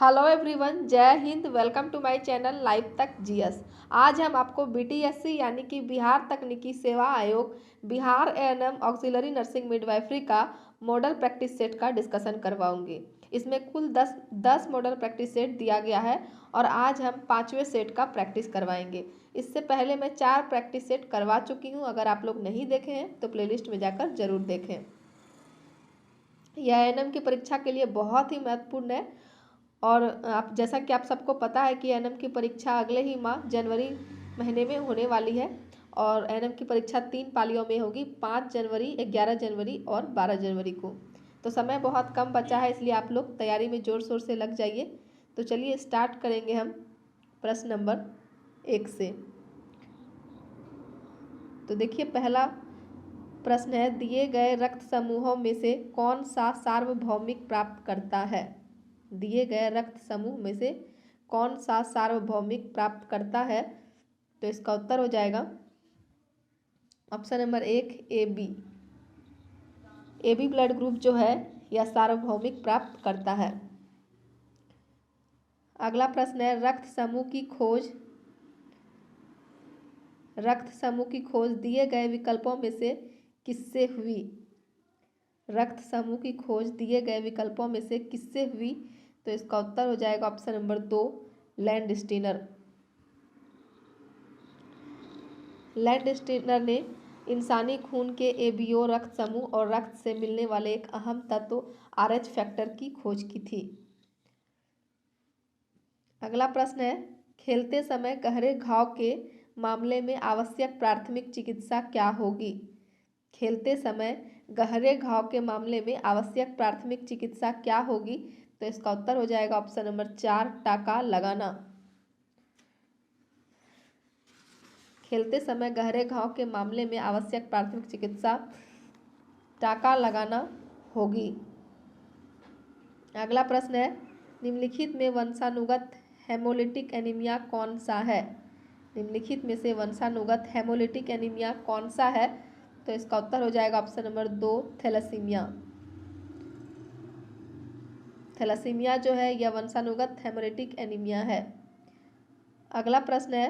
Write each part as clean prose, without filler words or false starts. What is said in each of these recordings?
Hello everyone, जय हिंद। Welcome to my channel live तक जीएस। आज हम आपको बीटीएससी यानी कि बिहार तकनीकी सेवा आयोग Bihar ANM auxiliary nursing midwifery का मॉडल प्रैक्टिस सेट का डिस्कशन करवाऊंगे। इसमें कुल 10 मॉडल प्रैक्टिस सेट दिया गया है और आज हम 5वें सेट का प्रैक्टिस करवाएंगे। इससे पहले मैं 4 प्रैक्टिस सेट करवा चुकी हूँ। अगर आप लोग नहीं देखे हैं तो प्लेलिस्ट में जाकर जरूर देखें। यह एएनएम की परीक्षा के लिए बहुत ही महत्वपूर्ण है और आप जैसा कि आप सबको पता है कि एएनएम की परीक्षा अगले ही माह जनवरी महीने में होने वाली है और एएनएम की परीक्षा 3 पालियों में होगी, 5 जनवरी, 11 जनवरी और 12 जनवरी को। तो समय बहुत कम बचा है, इसलिए आप लोग तैयारी में ज़ोर शोर से लग जाइए। तो चलिए स्टार्ट करेंगे हम प्रश्न नंबर 1 से। तो देखिए, पहला प्रश्न है, दिए गए रक्त समूहों में से कौन सा सार्वभौमिक प्राप्त करता है। दिए गए रक्त समूह में से कौन सा सार्वभौमिक प्राप्त करता है। तो इसका उत्तर हो जाएगा option number 1 A B. A B blood group जो है यह सार्वभौमिक प्राप्त करता है। अगला प्रश्न है, रक्त समूह की खोज दिए गए विकल्पों में से किससे हुई। रक्त समूह की खोज दिए गए विकल्पों में से किससे हुई। तो इसका उत्तर हो जाएगा ऑप्शन नंबर 2 लैंडस्टीनर। लैंडस्टीनर ने इंसानी खून के एबीओ रक्त समूह और रक्त से मिलने वाले एक अहम तत्व आरएच फैक्टर की खोज की थी। अगला प्रश्न है, खेलते समय गहरे घाव के मामले में आवश्यक प्राथमिक चिकित्सा क्या होगी। खेलते समय गहरे घाव के मामले में आवश्यक प्राथमिक चिकित्सा क्या होगी। तो इसका उत्तर हो जाएगा ऑप्शन नंबर 4 टाका लगाना। खेलते समय गहरे घाव के मामले में आवश्यक प्राथमिक चिकित्सा टाका लगाना होगी। अगला प्रश्न है, निम्नलिखित में वंशानुगत हेमोलिटिक एनीमिया कौन सा है। निम्नलिखित में से वंशानुगत हेमोलिटिक एनीमिया कौन सा है। तो इसका उत्तर हो जाएगा ऑप्शन नंबर 2 थैलेसीमिया। थैलेसीमिया जो है यह वंशानुगत हेमोलिटिक एनीमिया है। अगला प्रश्न है,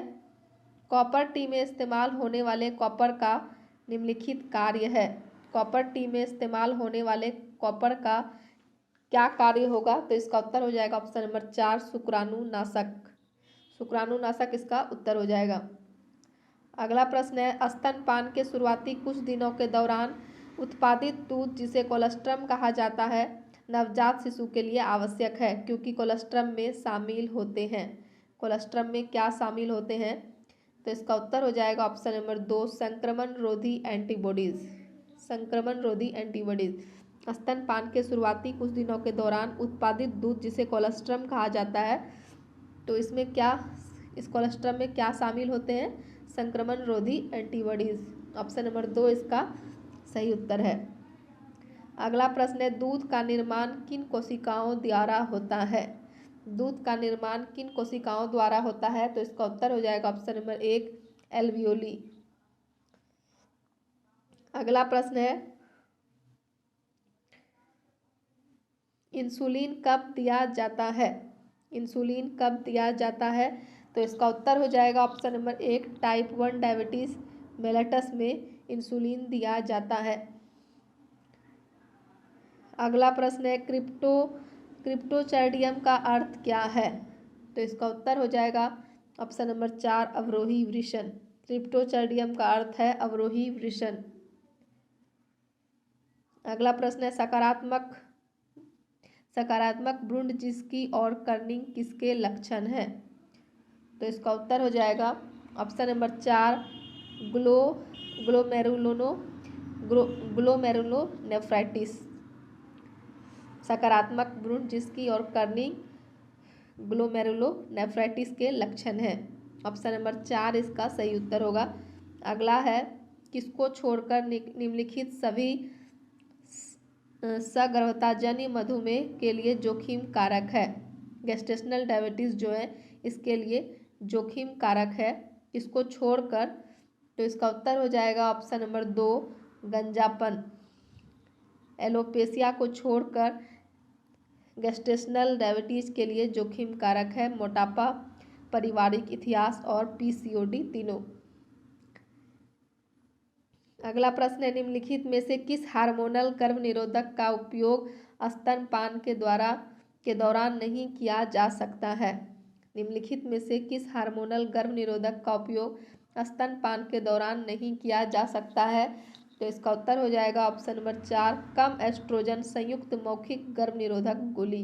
कॉपर टी में इस्तेमाल होने वाले कॉपर का निम्नलिखित कार्य है। कॉपर टी में इस्तेमाल होने वाले कॉपर का क्या कार्य होगा। तो इसका उत्तर हो जाएगा ऑप्शन नंबर 4 शुक्राणुनाशक। शुक्राणुनाशक इसका उत्तर हो जाएगा। अगला प्रश्न है, स्तनपान के शुरुआती कुछ दिनों के दौरान उत्पादित दूध जिसे कोलेस्ट्रम कहा जाता है नवजात शिशु के लिए आवश्यक है क्योंकि कोलेस्ट्रम में शामिल होते हैं। कोलेस्ट्रम में क्या शामिल होते हैं। तो इसका उत्तर हो जाएगा ऑप्शन नंबर 2 संक्रमण रोधी एंटीबॉडीज। संक्रमण रोधी एंटीबॉडीज। स्तनपान के शुरुआती कुछ दिनों के दौरान उत्पादित दूध जिसे कोलेस्ट्रम कहा जाता है, तो इसमें क्या, इस कोलेस्ट्रम में क्या शामिल होते हैं, संक्रमण रोधी एंटीबॉडीज। ऑप्शन नंबर 2 इसका सही उत्तर है। अगला प्रश्न है, दूध का निर्माण किन कोशिकाओं द्वारा होता है। दूध का निर्माण किन कोशिकाओं द्वारा होता है। तो इसका उत्तर हो जाएगा ऑप्शन नंबर 1 एल्वियोली। अगला प्रश्न है, इंसुलिन कब दिया जाता है। इंसुलिन कब दिया जाता है। तो इसका उत्तर हो जाएगा option number 1 type 1 diabetes mellitus में इंसुलिन दिया जाता है। अगला प्रश्न है, क्रिप्टोचैडियम का अर्थ क्या है। तो इसका उत्तर हो जाएगा ऑप्शन नंबर 4 अवरोही वृषण। क्रिप्टोचैडियम का अर्थ है अवरोही वृषण। अगला प्रश्न है, सकारात्मक भ्रूण जिसकी और कर्निंग किसके लक्षण है। तो इसका उत्तर हो जाएगा ऑप्शन नंबर 4 ग्लोमेरुलोनेफ्राइटिस। सकारात्मक भ्रूण जिसकी और कर्निंग ग्लोमेरुलोनेफ्राइटिस के लक्षण है। ऑप्शन नंबर 4 इसका सही उत्तर होगा। अगला है, किसको छोड़कर निम्नलिखित सभी सगर्भताजन्य मधुमेह के लिए जोखिम कारक है। गेस्टेशनल डायबिटीज जो है इसके लिए जोखिम कारक है, इसको छोड़कर। तो इसका उत्तर हो जाएगा ऑप्शन नंबर 2 गंजापन। एलोपेशिया को छोड़कर गेस्टेशनल डायबिटीज के लिए जोखिम कारक है? मोटापा, पारिवारिक इतिहास और पीसीओडी तीनों। अगला प्रश्न है, निम्नलिखित में से किस हार्मोनल गर्भ निरोधक का उपयोग स्तनपान के दौरान नहीं किया जा सकता है? निम्नलिखित में से किस हार्मोनल गर्भ निरोधक का उपयोग स्तनपान के दौरान नहीं किया जा सकता है? तो इसका उत्तर हो जाएगा ऑप्शन नंबर 4, कम एस्ट्रोजन संयुक्त मौखिक गर्भ निरोधक गोली।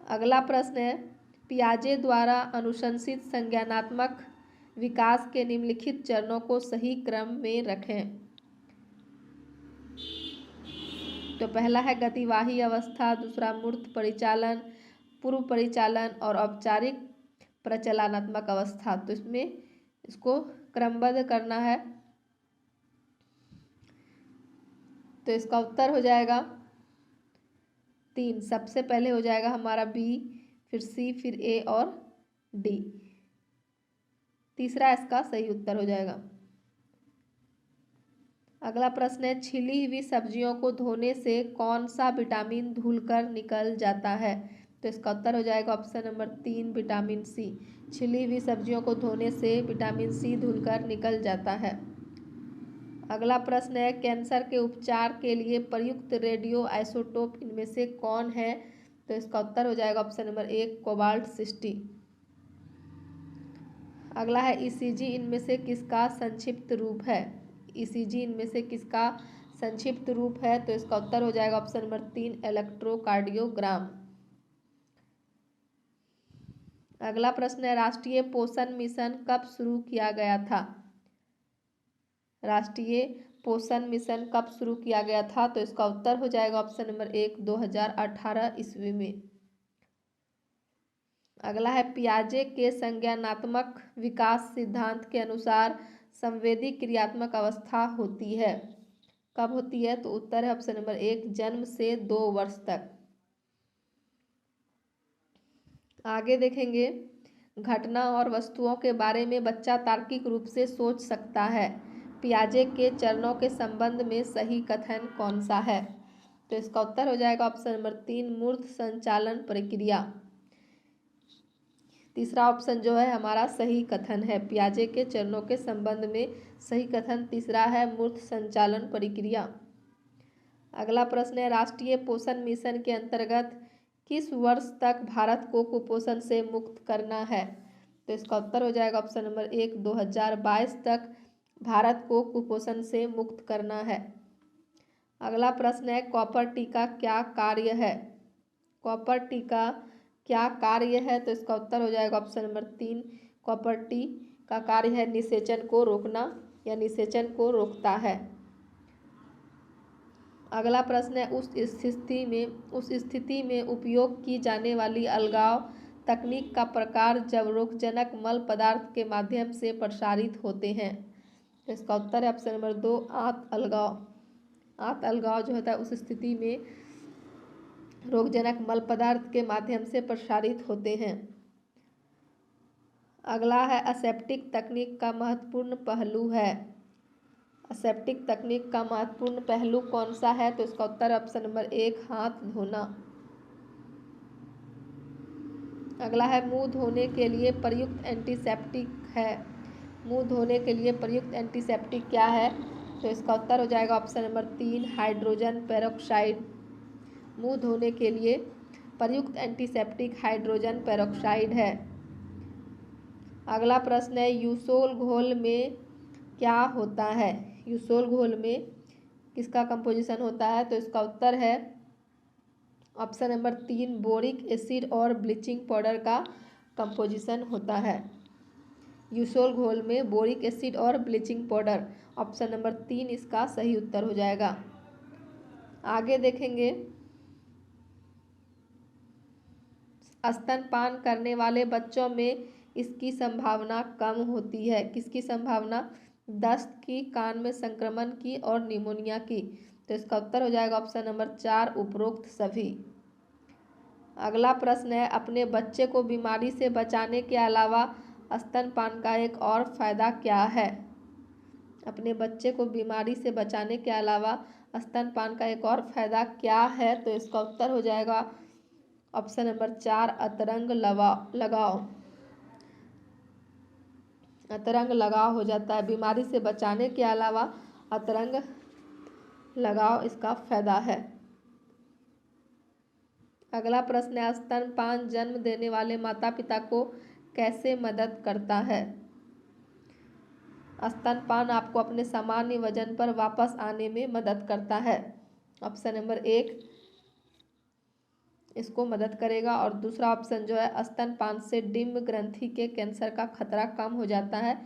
अगला प्रश्न है, पियाजे द्वारा अनुशंसित संज्ञानात्मक विकास के निम्नलिखित चरणों को सही क्रम में रखें। तो पहला है गतिवाही अवस्था, दूसरा मूर्त परिचालन, पूर्व परिचालन और औपचारिक प्रचलनात्मक अवस्था। तो इसको क्रमबद्ध करना है। तो इसका उत्तर हो जाएगा 3। सबसे पहले हो जाएगा हमारा बी, फिर सी, फिर ए और डी। तीसरा इसका सही उत्तर हो जाएगा। अगला प्रश्न है, छिली हुई सब्जियों को धोने से कौन सा विटामिन धुलकर निकल जाता है? तो इसका उत्तर हो जाएगा ऑप्शन नंबर 3, विटामिन सी। छिली हुई सब्जियों को धोने से विटामिन सी धुलकर निकल जाता है। अगला प्रश्न है, कैंसर के उपचार के लिए प्रयुक्त रेडियो आइसोटोप इनमें से कौन है? तो इसका उत्तर हो जाएगा ऑप्शन नंबर 1, कोबाल्ट 60। अगला है, ईसीजी इनमें से किसका संक्षिप्त रूप है? ईसीजी इनमें से किसका संक्षिप्त रूप है? तो इसका उत्तर हो जाएगा ऑप्शन नंबर 3, इलेक्ट्रोकार्डियोग्राम। अगला प्रश्न है, राष्ट्रीय पोषण मिशन कब शुरू किया गया था? राष्ट्रीय पोषण मिशन कब शुरू किया गया था? तो इसका उत्तर हो जाएगा ऑप्शन नंबर 1, 2018 ईस्वी में। अगला है, पियाजे के संज्ञानात्मक विकास सिद्धांत के अनुसार संवेदी क्रियात्मक अवस्था होती है, कब होती है? तो उत्तर है ऑप्शन नंबर 1, जन्म से 2 वर्ष तक। आगे देखेंगे, घटना और वस्तुओं के बारे में बच्चा तार्किक रूप से सोच सकता है। पियाजे के चरणों के संबंध में सही कथन कौन सा है? तो इसका उत्तर हो जाएगा ऑप्शन नंबर 3, मूर्त संचालन प्रक्रिया। तीसरा ऑप्शन जो है हमारा सही कथन है। पियाजे के चरणों के संबंध में सही कथन तीसरा है, मूर्त संचालन प्रक्रिया। अगला प्रश्न है, राष्ट्रीय पोषण मिशन के अंतर्गत किस वर्ष तक भारत को कुपोषण से मुक्त करना है? तो इसका उत्तर हो जाएगा ऑप्शन नंबर 1, 2022 तक भारत को कुपोषण से मुक्त करना है। अगला प्रश्न है, कॉपर टी का क्या कार्य है? कॉपर टी का क्या कार्य है? तो इसका उत्तर हो जाएगा ऑप्शन नंबर 3, कॉपर टी का कार्य है निषेचन को रोकना या निषेचन को रोकता है। अगला प्रश्न है, उस स्थिति में उपयोग की जाने वाली अलगाव तकनीक का प्रकार जब रोगजनक मल पदार्थ के माध्यम से प्रसारित होते हैं। तो इसका उत्तर है ऑप्शन नंबर 2, आंत अलगाव। आंत अलगाव जो होता है उस स्थिति में रोगजनक मल पदार्थ के माध्यम से प्रसारित होते हैं। अगला है, असेप्टिक तकनीक का महत्वपूर्ण पहलू है। असेप्टिक तकनीक का महत्वपूर्ण पहलू कौन सा है? तो इसका उत्तर ऑप्शन नंबर 1, हाथ धोना। अगला है, मुंह धोने के लिए प्रयुक्त एंटीसेप्टिक है। मुंह धोने के लिए प्रयुक्त एंटीसेप्टिक क्या है? तो इसका उत्तर हो जाएगा ऑप्शन नंबर 3, हाइड्रोजन पेरोक्साइड। मुंह धोने के लिए प्रयुक्त एंटीसेप्टिक हाइड्रोजन पेरोक्साइड है। अगला प्रश्न है, यूसोल घोल में क्या होता है? यूसोल घोल में किसका कंपोजिशन होता है? तो इसका उत्तर है ऑप्शन नंबर 3, बोरिक एसिड और ब्लीचिंग पाउडर का कंपोजिशन होता है। यूसोल घोल में बोरिक एसिड और ब्लीचिंग पाउडर, ऑप्शन नंबर 3 इसका सही उत्तर हो जाएगा। आगे देखेंगे, स्तनपान करने वाले बच्चों में इसकी संभावना कम होती है। किसकी संभावना? दस्त की, कान में संक्रमण की और निमोनिया की। तो इसका उत्तर हो जाएगा ऑप्शन नंबर 4, उपरोक्त सभी। अगला प्रश्न है, अपने बच्चे को बीमारी से बचाने के अलावा स्तनपान का एक और फायदा क्या है? अपने बच्चे को बीमारी से बचाने के अलावा स्तनपान का एक और फायदा क्या है? तो इसका उत्तर हो जाएगा ऑप्शन नंबर 4, अतरंग लगाव। अतरंग लगाव हो जाता है। बीमारी से बचाने के अलावा अतरंग लगाव इसका फायदा है। अगला प्रश्न है, स्तनपान जन्म देने वाले माता पिता को कैसे मदद करता है? स्तनपान आपको अपने सामान्य वजन पर वापस आने में मदद करता है। ऑप्शन नंबर 1 इसको मदद करेगा। और दूसरा ऑप्शन जो है, स्तनपान से डिम्ब ग्रंथि के कैंसर का खतरा कम हो जाता है।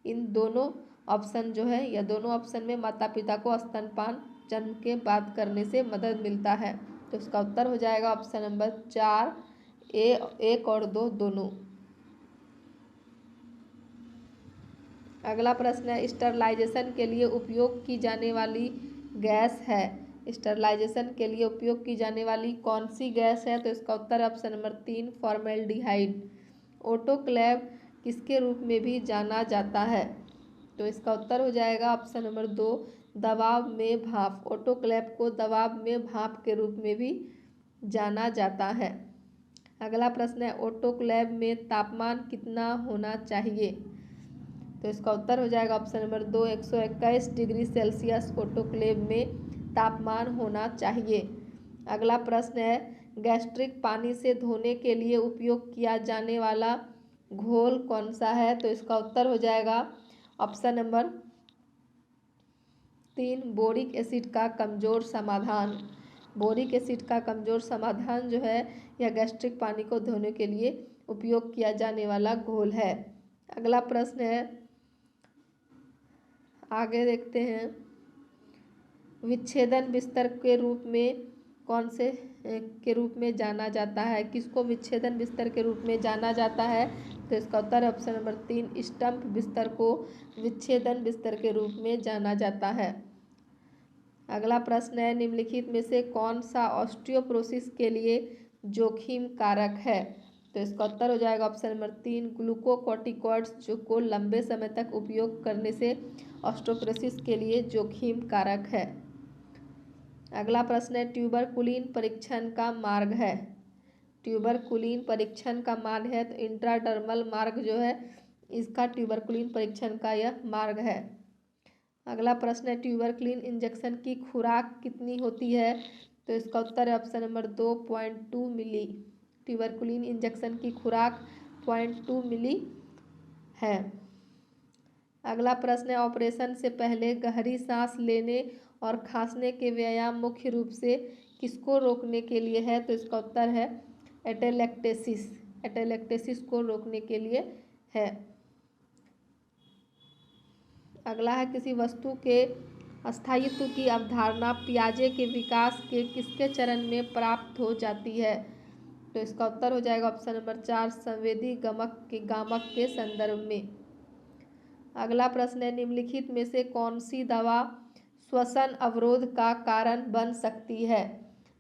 इन दोनों ऑप्शन जो है, या दोनों ऑप्शन में माता पिता को स्तनपान जन्म के बाद करने से मदद मिलता है। तो इसका उत्तर हो जाएगा ऑप्शन नंबर 4, 1 और 2 दोनों। अगला प्रश्न है, स्टरलाइजेशन के लिए उपयोग की जाने वाली गैस है। स्टरलाइजेशन के लिए उपयोग की जाने वाली कौन सी गैस है? तो इसका उत्तर है ऑप्शन नंबर 3, फॉर्मेल्डिहाइड। ऑटोक्लेव किसके रूप में भी जाना जाता है? तो इसका उत्तर हो जाएगा ऑप्शन नंबर 2, दबाव में भाप। ऑटोक्लेव को दबाव में भाप के रूप में भी जाना जाता है। अगला प्रश्न है, ऑटोक्लेव में तापमान कितना होना चाहिए? तो इसका उत्तर हो जाएगा option number 2, 121 degree Celsius autoclave में तापमान होना चाहिए। अगला प्रश्न है, गैस्ट्रिक पानी से धोने के लिए उपयोग किया जाने वाला घोल कौन सा है? तो इसका उत्तर हो जाएगा ऑप्शन नंबर 3, बोरिक एसिड का कमजोर समाधान। बोरिक एसिड का कमजोर समाधान जो है, यह गैस्ट्रिक पानी को धोने के लिए उपयोग किया जाने वाला घोल है। अगला प्रश्न है, आगे देखते हैं, विच्छेदन बिस्तर के रूप में कौन से के रूप में जाना जाता है? किसको विच्छेदन बिस्तर के रूप में जाना जाता है? तो इसका उत्तर है ऑप्शन नंबर 3, स्टंप बिस्तर को विच्छेदन बिस्तर के रूप में जाना जाता है। अगला प्रश्न है, निम्नलिखित में से कौन सा ऑस्टियोपोरोसिस के लिए जोखिम कारक है? तो इसका उत्तर हो जाएगा ऑप्शन नंबर 3, ग्लूकोकॉर्टिकॉइड्स जो को लंबे समय तक उपयोग करने से ऑस्टियोपोरोसिस के लिए जोखिम कारक है। अगला प्रश्न है, ट्यूबरकुलिन परीक्षण का मार्ग है। ट्यूबरकुलिन परीक्षण का मार्ग है, तो इंट्राडर्मल मार्ग जो है, इसका ट्यूबरकुलिन परीक्षण का यह मार्ग है। अगला प्रश्न है, ट्यूबरकुलिन इंजेक्शन की खुराक कितनी होती है? तो इसका उत्तर है ऑप्शन नंबर 2.2 मिली। ट्यूबरकुलिन इंजेक्शन की खुराक 0.2 मिली है। अगला प्रश्न है, ऑपरेशन से पहले गहरी सांस लेने और खांसने के व्यायाम मुख्य रूप से किसको रोकने के लिए है? तो इसका उत्तर है एटेलेक्टेसिस। एटेलेक्टेसिस को रोकने के लिए है। अगला है, किसी वस्तु के अस्थायित्व की अवधारणा पियाजे के विकास के किसके चरण में प्राप्त हो जाती है? तो इसका उत्तर हो जाएगा ऑप्शन नंबर 4, संवेदी गामक के संदर्भ में। अगला प्रश्न है, निम्नलिखित में से कौन सी दवा श्वसन अवरोध का कारण बन सकती है?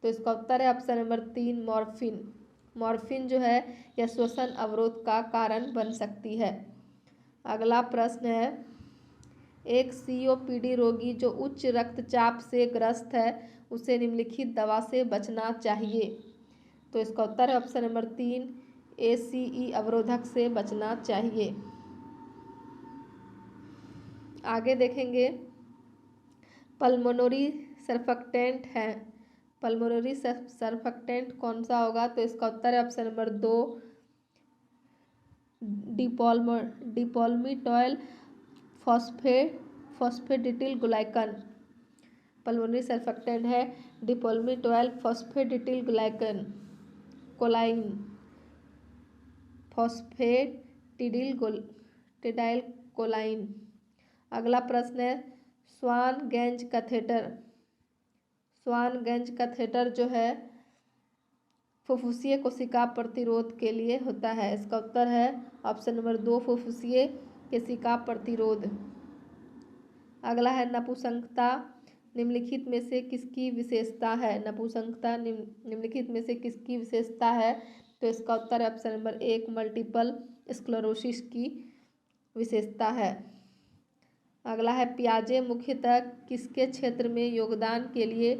तो इसका उत्तर है ऑप्शन नंबर 3, मॉर्फिन। मॉर्फिन जो है, यह श्वसन अवरोध का कारण बन सकती है। अगला प्रश्न है, एक COPD रोगी जो उच्च रक्तचाप से ग्रस्त है, उसे निम्नलिखित दवा से बचना चाहिए। तो इसका उत्तर है ऑप्शन नंबर 3, ACE अवरोधक से बचना चाहिए। आगे देखेंगे, पल्मोनरी सर्फेक्टेंट है। पल्मोनरी सर्फेक्टेंट कौन सा होगा? तो इसका उत्तर है option number 2, dipalmitoyl phosphatidyl glycan. Pulmonary surfactant है डिपॉल्मीटॉयल फॉस्फेडिटिल ग्लाइकन कोलाइन फॉस्फेटिडिल कोलाइन। अगला प्रश्न है, स्वान गेंज कैथेटर। स्वान गेंज कैथेटर जो है, फुफ्फुसीय कोशिका प्रतिरोध के लिए होता है। इसका उत्तर है ऑप्शन नंबर 2, फुफ्फुसीय कोशिका प्रतिरोध। अगला है, नपुंसकता निम्नलिखित में से किसकी विशेषता है? नपुंसकता निम्नलिखित में से किसकी विशेषता है? तो इसका उत्तर है ऑप्शन नंबर 1, मल्टीपल स्क्लेरोसिस की विशेषता है। अगला है पियाजे मुख्यतः किसके क्षेत्र में योगदान के लिए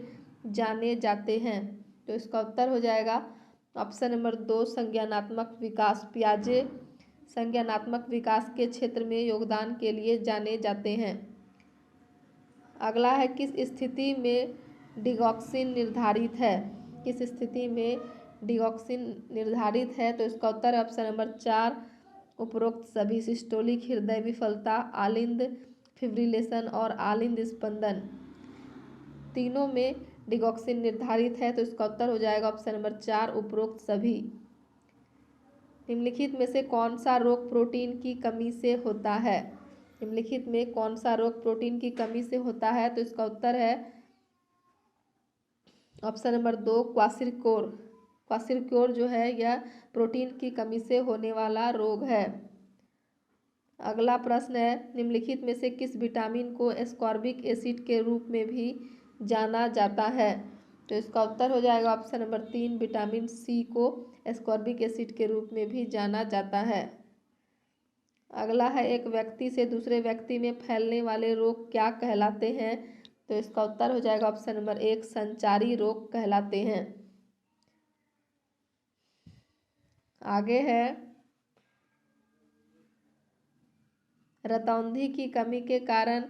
जाने जाते हैं? तो इसका उत्तर हो जाएगा ऑप्शन नंबर 2 संज्ञानात्मक विकास। पियाजे संज्ञानात्मक विकास के क्षेत्र में योगदान के लिए जाने जाते हैं। अगला है किस स्थिति में डिगॉक्सिन निर्धारित है? किस स्थिति में डिगॉक्सिन निर्धारित है? तो इसका उत्तर है ऑप्शन नंबर 4 उपरोक्त सभी। सिस्टोलिक हृदय विफलता, आलिंद फिब्रिलेशन और आलिंद स्पंदन, तीनों में डिगॉक्सिन निर्धारित है। तो इसका उत्तर हो जाएगा ऑप्शन नंबर 4 उपरोक्त सभी। निम्नलिखित में से कौन सा रोग प्रोटीन की कमी से होता है? निम्नलिखित में कौन सा रोग प्रोटीन की कमी से होता है? तो इसका उत्तर है ऑप्शन नंबर 2 क्वासिरकोर। क्वासिरकोर जो है यह प्रोटीन की कमी से होने वाला रोग है। अगला प्रश्न है निम्नलिखित में से किस विटामिन को एस्कॉर्बिक एसिड के रूप में भी जाना जाता है? तो इसका उत्तर हो जाएगा ऑप्शन नंबर 3 विटामिन सी को एस्कॉर्बिक एसिड के रूप में भी जाना जाता है। अगला है एक व्यक्ति से दूसरे व्यक्ति में फैलने वाले रोग क्या कहलाते हैं? तो इसका उत्तर हो जाएगा ऑप्शन नंबर 1 संचारी रोग कहलाते हैं। आगे है रतौंधी की कमी के कारण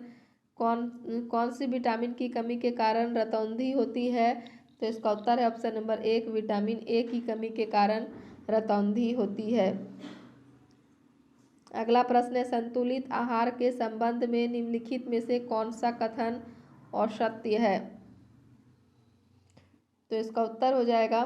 कौन सी विटामिन की कमी के कारण रतौंधी होती है? तो इसका उत्तर है ऑप्शन नंबर 1 विटामिन ए की कमी के कारण रतौंधी होती है। अगला प्रश्न है संतुलित आहार के संबंध में निम्नलिखित में से कौन सा कथन असत्य है? तो इसका उत्तर हो जाएगा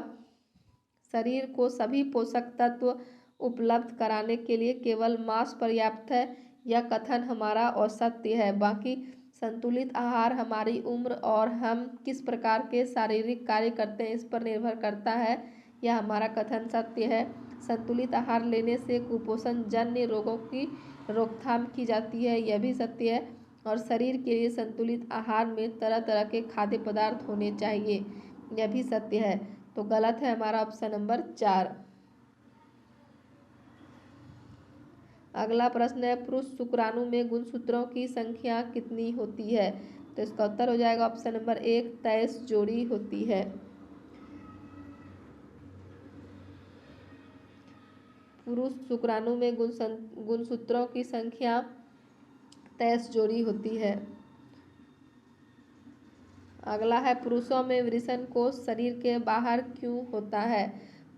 शरीर को सभी पोषक तत्व उपलब्ध कराने के लिए केवल मांस पर्याप्त है। यह कथन हमारा असत्य है। बाकी संतुलित आहार हमारी उम्र और हम किस प्रकार के शारीरिक कार्य करते हैं इस पर निर्भर करता है। यह हमारा कथन सत्य है। संतुलित आहार लेने से कुपोषण जन्य रोगों की रोकथाम की जाती है, यह भी सत्य है। और शरीर के लिए संतुलित आहार में तरह तरह के खाद्य पदार्थ होने चाहिए, यह भी सत्य है। तो गलत है हमारा ऑप्शन नंबर 4। अगला प्रश्न है पुरुष शुक्राणु में गुणसूत्रों की संख्या कितनी होती है? तो इसका उत्तर हो जाएगा ऑप्शन नंबर 1 23 जोड़ी होती है। पुरुष शुक्राणु में गुणसूत्रों की संख्या 23 जोड़ी होती है। अगला है पुरुषों में वृषणकोष शरीर के बाहर क्यों होता है?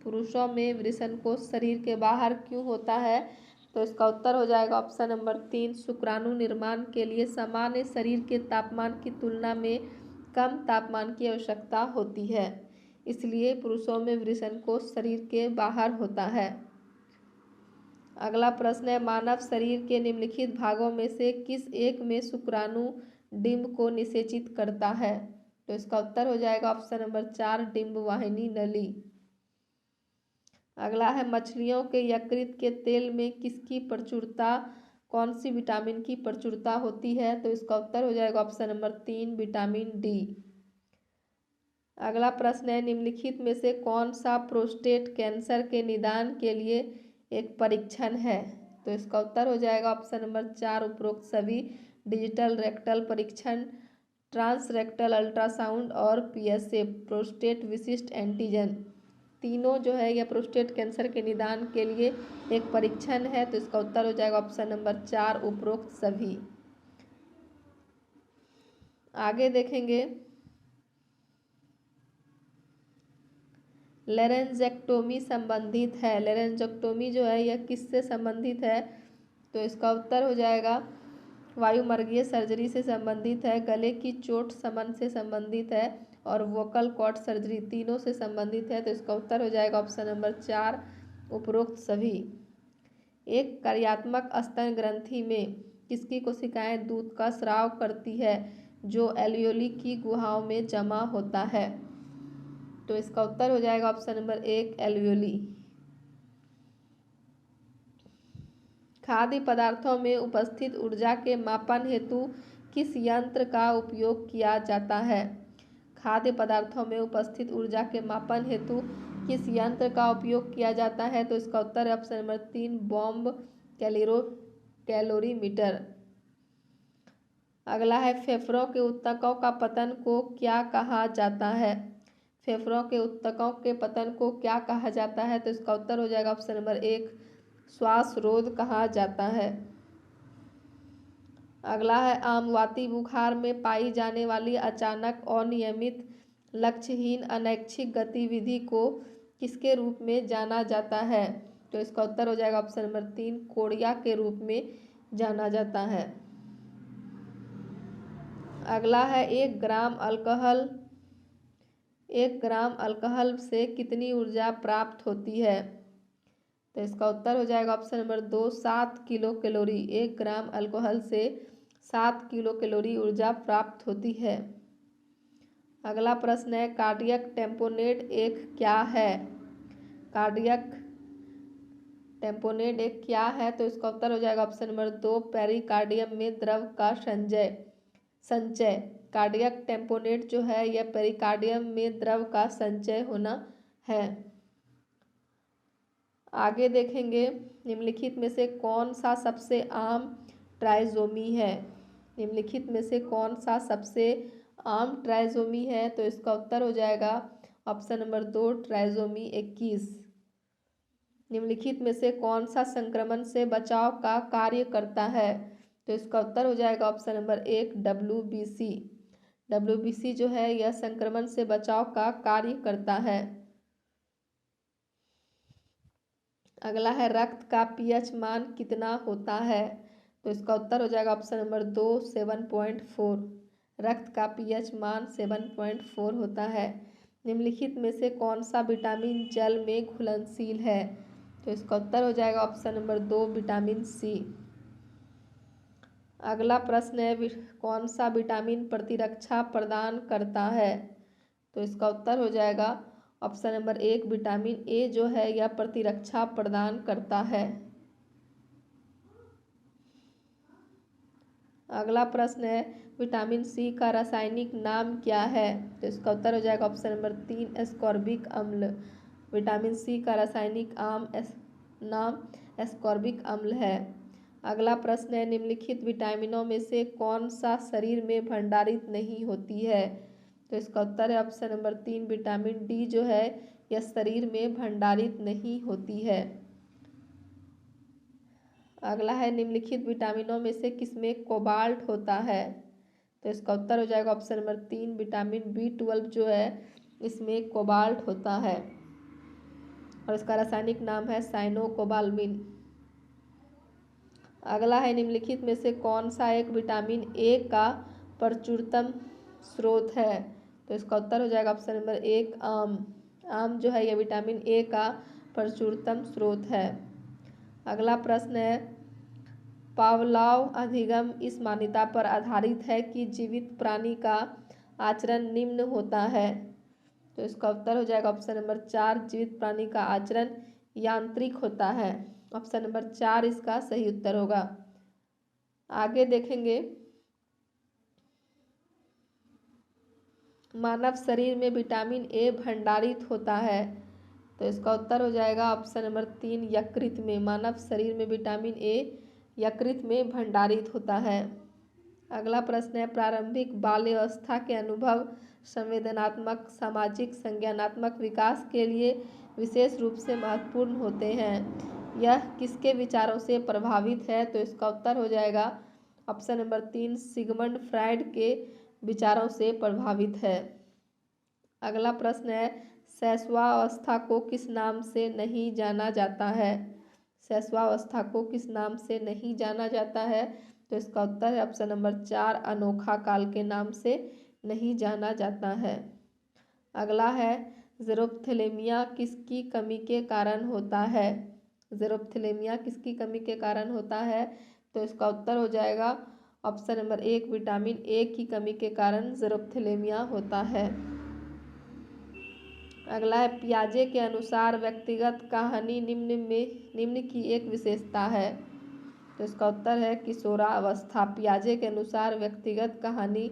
पुरुषों में वृषणकोष शरीर के बाहर क्यों होता है? तो इसका उत्तर हो जाएगा ऑप्शन नंबर 3 शुक्राणु निर्माण के लिए सामान्य शरीर के तापमान की तुलना में कम तापमान की आवश्यकता होती है, इसलिए पुरुषों में वृषणकोष शरीर के बाहर होता है। अगला प्रश्न है मानव शरीर के निम्नलिखित भागों में से किस एक में शुक्राणु डिंब को निषेचित करता है? तो इसका उत्तर हो जाएगा ऑप्शन नंबर 4 डिंब वाहिनी नली। अगला है मछलियों के यकृत के तेल में किसकी प्रचुरता, कौन सी विटामिन की प्रचुरता होती है? तो इसका उत्तर हो जाएगा ऑप्शन नंबर 3 विटामिन डी। अगला प्रश्न है निम्नलिखित में से कौन सा प्रोस्टेट कैंसर के निदान के लिए एक परीक्षण है? तो इसका उत्तर हो जाएगा ऑप्शन नंबर 4 उपरोक्त सभी। डिजिटल रेक्टल परीक्षण, ट्रांस रेक्टल अल्ट्रासाउंड और पीएसए प्रोस्टेट विशिष्ट एंटीजन, तीनों जो है यह प्रोस्टेट कैंसर के निदान के लिए एक परीक्षण है। तो इसका उत्तर हो जाएगा ऑप्शन नंबर 4 उपरोक्त सभी। आगे देखेंगे लेरेंजेक्टोमी संबंधित है। लेरेंजेक्टोमी जो है यह किससे संबंधित है? तो इसका उत्तर हो जाएगा वायुमर्गीय सर्जरी से संबंधित है, गले की चोट शमन से संबंधित है और वोकल कॉर्ड सर्जरी, तीनों से संबंधित है। तो इसका उत्तर हो जाएगा ऑप्शन नंबर 4 उपरोक्त सभी। एक कार्यात्मक स्तन ग्रंथि में किसकी कोशिकाएं दूध का स्राव करती है जो एल्वियोली की गुहाओं में जमा होता है? तो इसका उत्तर हो जाएगा ऑप्शन नंबर 1 एल्वियोली। खाद्य पदार्थों में उपस्थित ऊर्जा के मापन हेतु किस यंत्र का उपयोग किया जाता है? खाद्य पदार्थों में उपस्थित ऊर्जा के मापन हेतु किस यंत्र का उपयोग किया जाता है? तो इसका उत्तर है ऑप्शन नंबर 3 बॉम्ब कैलोरीमीटर। अगला है फेफड़ों के ऊतकों का पतन को क्या कहा जाता है। फेफड़ों के ऊतकों के पतन को क्या कहा जाता है, तो इसका उत्तर हो जाएगा ऑप्शन नंबर 1 श्वास रोध कहा जाता है। अगला है आमवाती बुखार में पाई जाने वाली अचानक अनियमित लक्ष्यहीन अनैच्छिक गतिविधि को किसके रूप में जाना जाता है, तो इसका उत्तर हो जाएगा ऑप्शन नंबर 3 कोड़िया के रूप में जाना जाता है। अगला है 1 ग्राम अल्कोहल से कितनी ऊर्जा प्राप्त होती है, तो इसका उत्तर हो जाएगा ऑप्शन नंबर 2 7 किलो कैलोरी। 1 ग्राम अल्कोहल से 7 किलो कैलोरी ऊर्जा प्राप्त होती है। अगला प्रश्न है कार्डियक टेम्पोनेट एक क्या है। कार्डियक टेम्पोनेट एक क्या है, तो इसका उत्तर हो जाएगा ऑप्शन नंबर 2 पेरिकार्डियम में द्रव का संचय। कार्डियक टेम्पोनेट जो है यह पेरिकार्डियम में द्रव का संचय होना है। आगे देखेंगे निम्नलिखित में से कौन सा सबसे आम ट्राइजोमी है। निम्नलिखित में से कौन सा सबसे आम ट्राइजोमी है, तो इसका उत्तर हो जाएगा ऑप्शन नंबर 2 ट्राइजोमी 21। निम्नलिखित में से कौन सा संक्रमण से बचाव का कार्य करता है, तो इसका उत्तर हो जाएगा ऑप्शन नंबर 1 WBC। WBC जो है यह संक्रमण से बचाव का कार्य करता है। अगला है रक्त का पीएच मान कितना होता है, तो इसका उत्तर हो जाएगा ऑप्शन नंबर 2 7.4। रक्त का पीएच मान 7.4 होता है। निम्नलिखित में से कौन सा विटामिन जल में घुलनशील है, तो इसका उत्तर हो जाएगा ऑप्शन नंबर 2 विटामिन सी। अगला प्रश्न है कौन सा विटामिन प्रतिरक्षा प्रदान करता है, तो इसका उत्तर हो जाएगा ऑप्शन नंबर 1 विटामिन ए जो है यह प्रतिरक्षा प्रदान करता है। अगला प्रश्न है विटामिन सी का रासायनिक नाम क्या है, तो इसका उत्तर हो जाएगा ऑप्शन नंबर 3 एस्कॉर्बिक अम्ल। विटामिन सी का रासायनिक नाम एस्कॉर्बिक अम्ल है। अगला प्रश्न है निम्नलिखित विटामिनों में से कौन सा शरीर में भंडारित नहीं होती है, तो इसका उत्तर है ऑप्शन नंबर 3 विटामिन डी जो है यह शरीर में भंडारित नहीं होती है। अगला है निम्नलिखित विटामिनों में से किसमें कोबाल्ट होता है, तो इसका उत्तर हो जाएगा ऑप्शन नंबर 3 विटामिन B12 जो है इसमें कोबाल्ट होता है और इसका रासायनिक नाम है साइनोकोबाल्मिन। अगला है निम्नलिखित में से कौन सा एक विटामिन ए का प्रचुरतम स्रोत है, तो इसका उत्तर हो जाएगा ऑप्शन नंबर 1 आम जो है यह विटामिन ए का प्रचुरतम स्रोत है। अगला प्रश्न है पावलोव अधिगम इस मान्यता पर आधारित है कि जीवित प्राणी का आचरण निम्न होता है, तो इसका उत्तर हो जाएगा ऑप्शन नंबर 4 जीवित प्राणी का आचरण यांत्रिक होता है। ऑप्शन नंबर 4 इसका सही उत्तर होगा। आगे देखेंगे मानव शरीर में विटामिन ए भंडारित होता है, तो इसका उत्तर हो जाएगा ऑप्शन नंबर 3 यकृत में। मानव शरीर में विटामिन ए यकृत में भंडारित होता है। अगला प्रश्न है प्रारंभिक बाल्यावस्था के अनुभव संवेदनात्मक सामाजिक संज्ञानात्मक विकास के लिए विशेष रूप से महत्वपूर्ण होते हैं। यह किसके विचारों से प्रभावित है, तो इसका उत्तर हो जाएगा ऑप्शन नंबर 3 सिगमंड फ्राइड के विचारों से प्रभावित है। अगला प्रश्न है शैशवावस्था को किस नाम से नहीं जाना जाता है। शैशवावस्था को किस नाम से नहीं जाना जाता है, तो इसका उत्तर है ऑप्शन नंबर 4 अनोखा काल के नाम से नहीं जाना जाता है। अगला है ज़ेरोप्थेलेमिया किसकी कमी के कारण होता है। ज़ेरोप्थेलेमिया किसकी कमी के कारण होता है, तो इसका उत्तर हो जाएगा ऑप्शन नंबर 1 विटामिन ए की कमी के कारण ज़ेरोप्थेलेमिया होता है। अगला है पियाजे के अनुसार व्यक्तिगत कहानी निम्न की एक विशेषता है, तो इसका उत्तर है किशोरावस्था। पियाजे के अनुसार व्यक्तिगत कहानी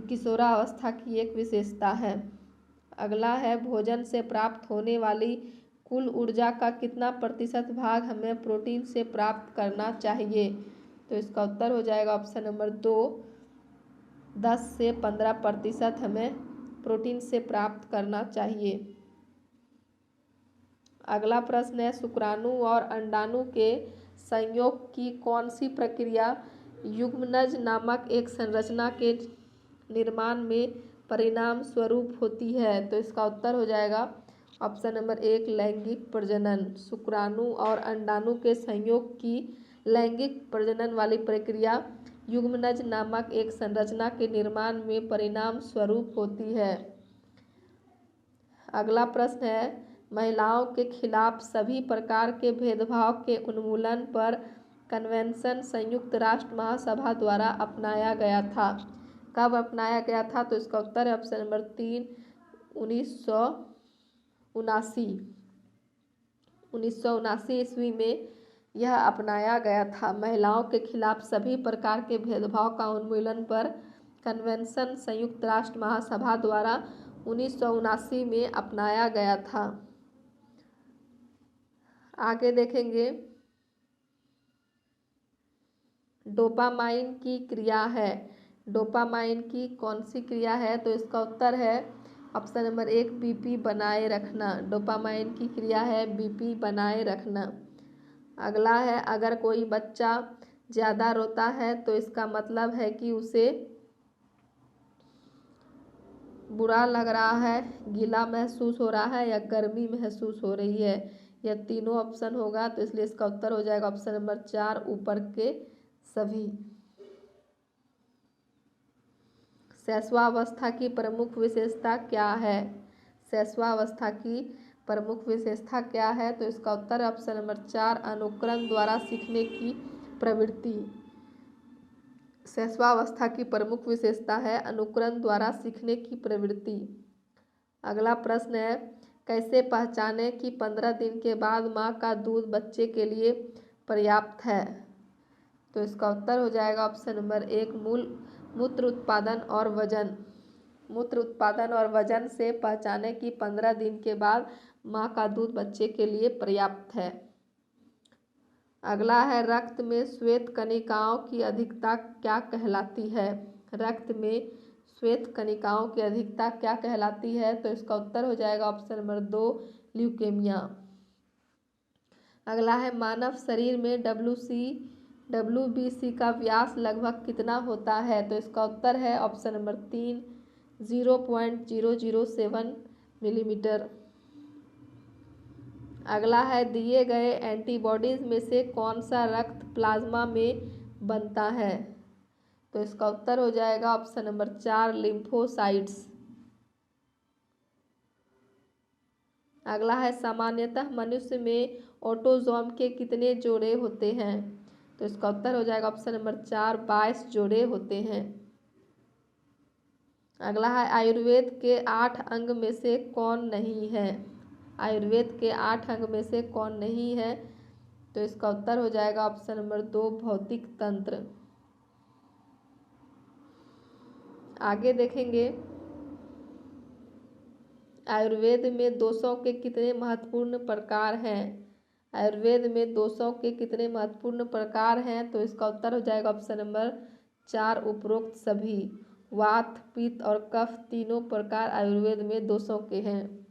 किशोरावस्था की एक विशेषता है। अगला है भोजन से प्राप्त होने वाली कुल ऊर्जा का कितना प्रतिशत भाग हमें प्रोटीन से प्राप्त करना चाहिए, तो इसका उत्तर हो जाएगा ऑप्शन नंबर 2, 10 से 15% हमें प्रोटीन से प्राप्त करना चाहिए। अगला प्रश्न है, शुक्राणु और अंडाणु के संयोग की कौन सी प्रक्रिया युग्मनज नामक एक संरचना के निर्माण में परिणाम स्वरूप होती है? तो इसका उत्तर हो जाएगा ऑप्शन नंबर 1, लैंगिक प्रजनन। शुक्राणु और अंडाणु के संयोग की लैंगिक प्रजनन वाली प्रक्रिया युग्मनज नामक एक संरचना के निर्माण में परिणाम स्वरूप होती है। अगला प्रश्न है, महिलाओं के खिलाफ सभी प्रकार के भेदभाव के उन्मूलन पर कन्वेंशन संयुक्त राष्ट्र महासभा द्वारा अपनाया गया था। कब अपनाया गया था? तो इसका उत्तर है ऑप्शन नंबर 3, 1979 ईस्वी में यह अपनाया गया था। महिलाओं के खिलाफ सभी प्रकार के भेदभाव का उन्मूलन पर कन्वेंशन संयुक्त राष्ट्र महासभा द्वारा 1979 में अपनाया गया था। आगे देखेंगे, डोपामाइन की क्रिया है। डोपामाइन की कौन सी क्रिया है? तो इसका उत्तर है ऑप्शन नंबर 1, बीपी बनाए रखना। डोपामाइन की क्रिया है बीपी बनाए रखना। अगला है, अगर कोई बच्चा ज़्यादा रोता है तो इसका मतलब है कि उसे बुरा लग रहा है, गीला महसूस हो रहा है या गर्मी महसूस हो रही है। यह तीनों ऑप्शन होगा, तो इसलिए इसका उत्तर हो जाएगा ऑप्शन नंबर 4, ऊपर के सभी। शैशवावस्था की प्रमुख विशेषता क्या है? शैशवावस्था की प्रमुख विशेषता क्या है? तो इसका उत्तर ऑप्शन नंबर 4, अनुकरण द्वारा सीखने की प्रवृत्ति। शैशवावस्था की प्रमुख विशेषता है अनुकरण द्वारा सीखने की प्रवृत्ति। अगला प्रश्न है, कैसे पहचानें कि 15 दिन के बाद माँ का दूध बच्चे के लिए पर्याप्त है? तो इसका उत्तर हो जाएगा ऑप्शन नंबर 1, मूत्र उत्पादन और वजन। मूत्र उत्पादन और वजन से पहचानें कि 15 दिन के बाद माँ का दूध बच्चे के लिए पर्याप्त है। अगला है, रक्त में श्वेत कणिकाओं की अधिकता क्या कहलाती है? रक्त में श्वेत कणिकाओं की अधिकता क्या कहलाती है? तो इसका उत्तर हो जाएगा ऑप्शन नंबर 2, ल्यूकेमिया। अगला है, मानव शरीर में WBC का व्यास लगभग कितना होता है? तो इसका उत्तर है ऑप्शन नंबर 3, 0.007 मिलीमीटर। अगला है, दिए गए एंटीबॉडीज में से कौन सा रक्त प्लाज्मा में बनता है? तो इसका उत्तर हो जाएगा ऑप्शन नंबर 4, लिम्फोसाइट्स। अगला है, सामान्यतः मनुष्य में ऑटोजोम के कितने जोड़े होते हैं? तो इसका उत्तर हो जाएगा ऑप्शन नंबर 4, 22 जोड़े होते हैं। अगला है, आयुर्वेद के 8 अंग में से कौन नहीं है? आयुर्वेद के 8 अंग में से कौन नहीं है? तो इसका उत्तर हो जाएगा ऑप्शन नंबर 2, भौतिक तंत्र। आगे देखेंगे, आयुर्वेद में दोषों के कितने महत्वपूर्ण प्रकार हैं? आयुर्वेद में दोषों के कितने महत्वपूर्ण प्रकार हैं? तो इसका उत्तर हो जाएगा ऑप्शन नंबर 4, उपरोक्त सभी। वात, पित्त और कफ तीनों प्रकार आयुर्वेद में दोषों के हैं।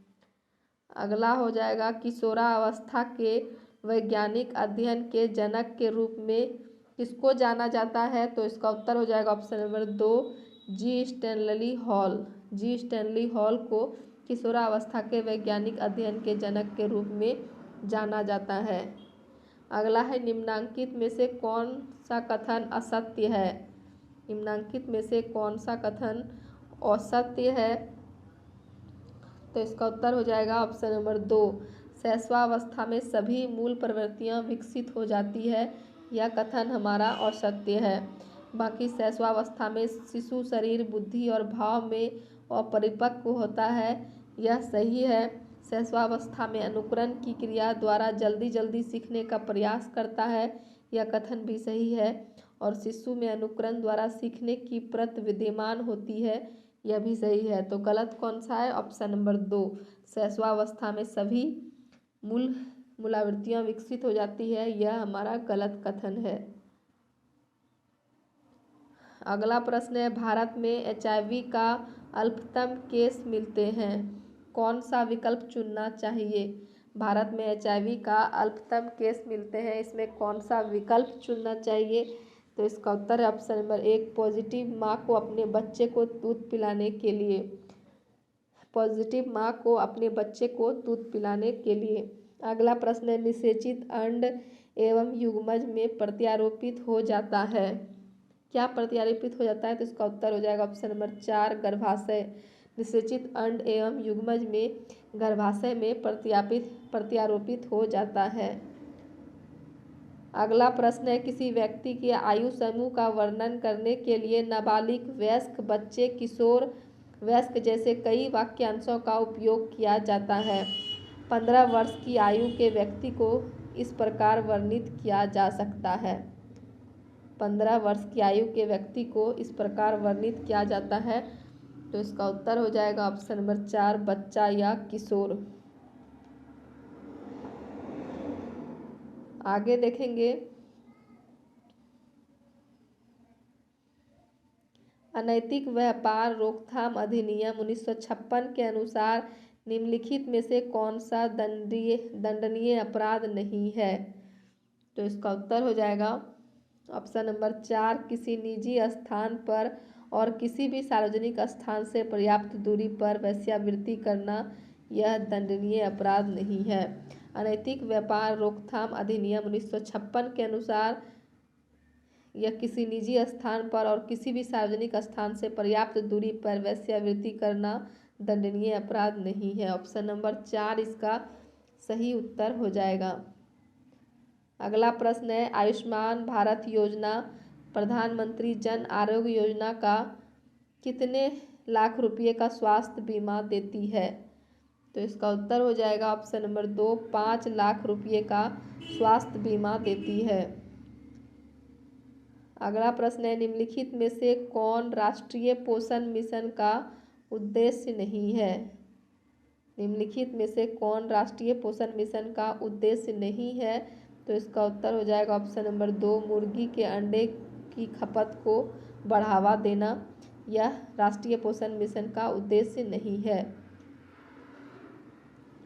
अगला हो जाएगा, किशोरावस्था के वैज्ञानिक अध्ययन के जनक के रूप में किसको जाना जाता है? तो इसका उत्तर हो जाएगा ऑप्शन नंबर 2, जी स्टैनली हॉल। जी स्टैनली हॉल को किशोरावस्था के वैज्ञानिक अध्ययन के जनक के रूप में जाना जाता है। अगला है, निम्नांकित में से कौन सा कथन असत्य है? निम्नांकित में से कौन सा कथन असत्य है? तो इसका उत्तर हो जाएगा ऑप्शन नंबर 2, शैशवावस्था में सभी मूल प्रवृत्तियां विकसित हो जाती है। यह कथन हमारा असत्य है। बाकी शैशवावस्था में शिशु शरीर, बुद्धि और भाव में अपरिपक्व होता है, यह सही है। शैशवावस्था में अनुकरण की क्रिया द्वारा जल्दी जल्दी सीखने का प्रयास करता है, यह कथन भी सही है। और शिशु में अनुकरण द्वारा सीखने की प्रवृत्ति विद्यमान होती है, यह भी सही है। तो गलत कौन सा है? ऑप्शन नंबर 2, शैशवावस्था में सभी मूलावृत्तियां विकसित हो जाती है, यह हमारा गलत कथन है। अगला प्रश्न है, भारत में HIV का अल्पतम केस मिलते हैं, कौन सा विकल्प चुनना चाहिए। भारत में HIV का अल्पतम केस मिलते हैं, इसमें कौन सा विकल्प चुनना चाहिए। तो इसका उत्तर है ऑप्शन नंबर 1, पॉजिटिव माँ को अपने बच्चे को दूध पिलाने के लिए। पॉजिटिव माँ को अपने बच्चे को दूध पिलाने के लिए। अगला प्रश्न है, निषेचित अंड एवं युग्मज में प्रत्यारोपित हो जाता है, क्या प्रत्यारोपित हो जाता है। तो इसका उत्तर हो जाएगा ऑप्शन नंबर 4, गर्भाशय। निषेचित अंड एवं युग्मज में गर्भाशय में प्रत्यारोपित हो जाता है। अगला प्रश्न है, किसी व्यक्ति के आयु समूह का वर्णन करने के लिए नाबालिग, वयस्क, बच्चे, किशोर, वयस्क जैसे कई वाक्यांशों का उपयोग किया जाता है। 15 वर्ष की आयु के व्यक्ति को इस प्रकार वर्णित किया जा सकता है। 15 वर्ष की आयु के व्यक्ति को इस प्रकार वर्णित किया जाता है। तो इसका उत्तर हो जाएगा ऑप्शन नंबर 4, बच्चा या किशोर। आगे देखेंगे, अनैतिक व्यापार रोकथाम अधिनियम 1956 के अनुसार निम्नलिखित में से कौन सा दंडनीय अपराध नहीं है। तो इसका उत्तर हो जाएगा ऑप्शन नंबर 4, किसी निजी स्थान पर और किसी भी सार्वजनिक स्थान से पर्याप्त दूरी पर वेश्यावृत्ति करना, यह दंडनीय अपराध नहीं है। अनैतिक व्यापार रोकथाम अधिनियम 1956 के अनुसार यह किसी निजी स्थान पर और किसी भी सार्वजनिक स्थान से पर्याप्त दूरी पर वेश्यावृत्ति करना दंडनीय अपराध नहीं है। ऑप्शन नंबर 4 इसका सही उत्तर हो जाएगा। अगला प्रश्न है, आयुष्मान भारत योजना प्रधानमंत्री जन आरोग्य योजना का कितने लाख रुपए का स्वास्थ्य बीमा देती है। तो इसका उत्तर हो जाएगा ऑप्शन नंबर 2, 5 लाख रुपए का स्वास्थ्य बीमा देती है। अगला प्रश्न है, निम्नलिखित में से कौन राष्ट्रीय पोषण मिशन का उद्देश्य नहीं है। निम्नलिखित में से कौन राष्ट्रीय पोषण मिशन का उद्देश्य नहीं है। तो इसका उत्तर हो जाएगा ऑप्शन नंबर 2, मुर्गी के अंडे की खपत को बढ़ावा देना, यह राष्ट्रीय पोषण मिशन का उद्देश्य नहीं है।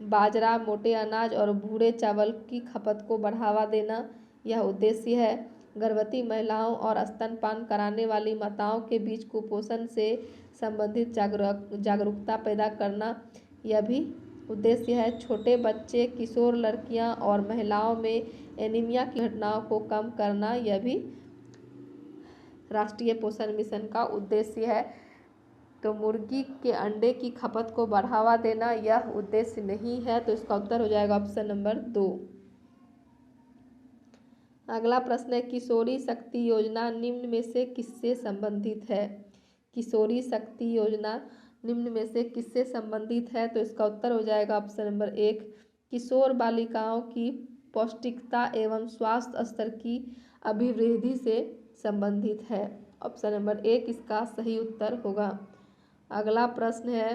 बाजरा, मोटे अनाज और भूरे चावल की खपत को बढ़ावा देना, यह उद्देश्य है। गर्भवती महिलाओं और स्तनपान कराने वाली माताओं के बीच कुपोषण से संबंधित जागरूकता पैदा करना, यह भी उद्देश्य है। छोटे बच्चे, किशोर लड़कियां और महिलाओं में एनीमिया की घटनाओं को कम करना, यह भी राष्ट्रीय पोषण मिशन का उद्देश्य है। तो मुर्गी के अंडे की खपत को बढ़ावा देना यह उद्देश्य नहीं है। तो इसका उत्तर हो जाएगा ऑप्शन नंबर 2। अगला प्रश्न है, किशोरी शक्ति योजना निम्न में से किससे संबंधित है। किशोरी शक्ति योजना निम्न में से किससे संबंधित है। तो इसका उत्तर हो जाएगा ऑप्शन नंबर 1, किशोर बालिकाओं की पौष्टिकता एवं स्वास्थ्य स्तर की अभिवृद्धि से संबंधित है। ऑप्शन नंबर 1 इसका सही उत्तर होगा। अगला प्रश्न है,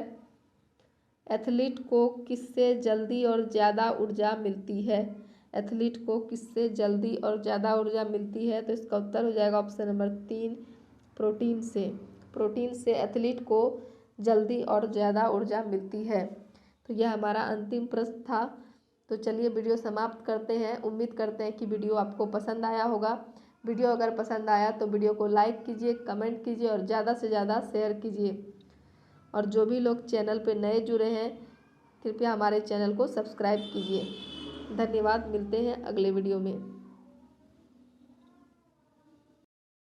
एथलीट को किससे जल्दी और ज़्यादा ऊर्जा मिलती है। एथलीट को किससे जल्दी और ज़्यादा ऊर्जा मिलती है। तो इसका उत्तर हो जाएगा ऑप्शन नंबर 3, प्रोटीन से। प्रोटीन से एथलीट को जल्दी और ज़्यादा ऊर्जा मिलती है। तो यह हमारा अंतिम प्रश्न था। तो चलिए वीडियो समाप्त करते हैं। उम्मीद करते हैं कि वीडियो आपको पसंद आया होगा। वीडियो अगर पसंद आया तो वीडियो को लाइक कीजिए, कमेंट कीजिए और ज़्यादा से ज़्यादा शेयर कीजिए। और जो भी लोग चैनल पर नए जुड़े हैं कृपया हमारे चैनल को सब्सक्राइब कीजिए। धन्यवाद, मिलते हैं अगले वीडियो में।